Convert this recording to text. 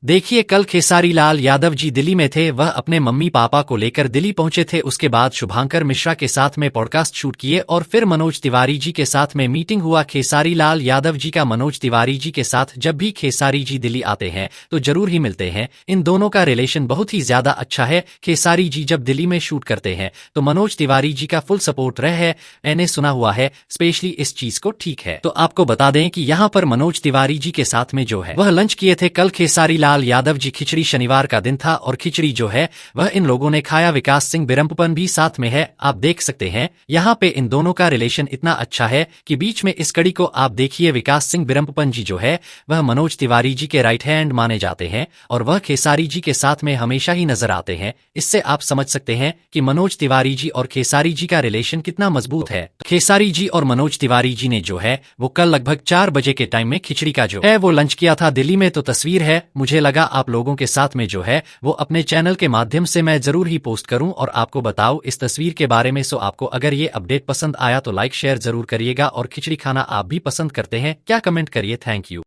देखिए, कल खेसारी लाल यादव जी दिल्ली में थे। वह अपने मम्मी पापा को लेकर दिल्ली पहुंचे थे। उसके बाद शुभांकर मिश्रा के साथ में पॉडकास्ट शूट किए और फिर मनोज तिवारी जी के साथ में मीटिंग हुआ। खेसारी लाल यादव जी का मनोज तिवारी जी के साथ जब भी खेसारी जी दिल्ली आते हैं तो जरूर ही मिलते हैं। इन दोनों का रिलेशन बहुत ही ज्यादा अच्छा है। खेसारी जी जब दिल्ली में शूट करते हैं तो मनोज तिवारी जी का फुल सपोर्ट रहा है। मैंने सुना हुआ है स्पेशली इस चीज को। ठीक है, तो आपको बता दें कि यहाँ पर मनोज तिवारी जी के साथ में जो है वह लंच किए थे। कल खेसारी लाल यादव जी खिचड़ी, शनिवार का दिन था और खिचड़ी जो है वह इन लोगों ने खाया। विकास सिंह बिरमपुपन भी साथ में है। आप देख सकते हैं यहाँ पे इन दोनों का रिलेशन इतना अच्छा है कि बीच में इस कड़ी को आप देखिए। विकास सिंह बिरमपुपन जी जो है वह मनोज तिवारी जी के राइट हैंड माने जाते हैं और वह खेसारी जी के साथ में हमेशा ही नजर आते हैं। इससे आप समझ सकते हैं कि मनोज तिवारी जी और खेसारी जी का रिलेशन कितना मजबूत है। खेसारी जी और मनोज तिवारी जी ने जो है वो कल लगभग 4 बजे के टाइम में खिचड़ी का जो है वो लंच किया था दिल्ली में। तो तस्वीर है, मुझे लगा आप लोगों के साथ में जो है वो अपने चैनल के माध्यम से मैं जरूर ही पोस्ट करूं और आपको बताऊं इस तस्वीर के बारे में। सो आपको अगर ये अपडेट पसंद आया तो लाइक शेयर जरूर करिएगा और खिचड़ी खाना आप भी पसंद करते हैं क्या, कमेंट करिए। Thank you.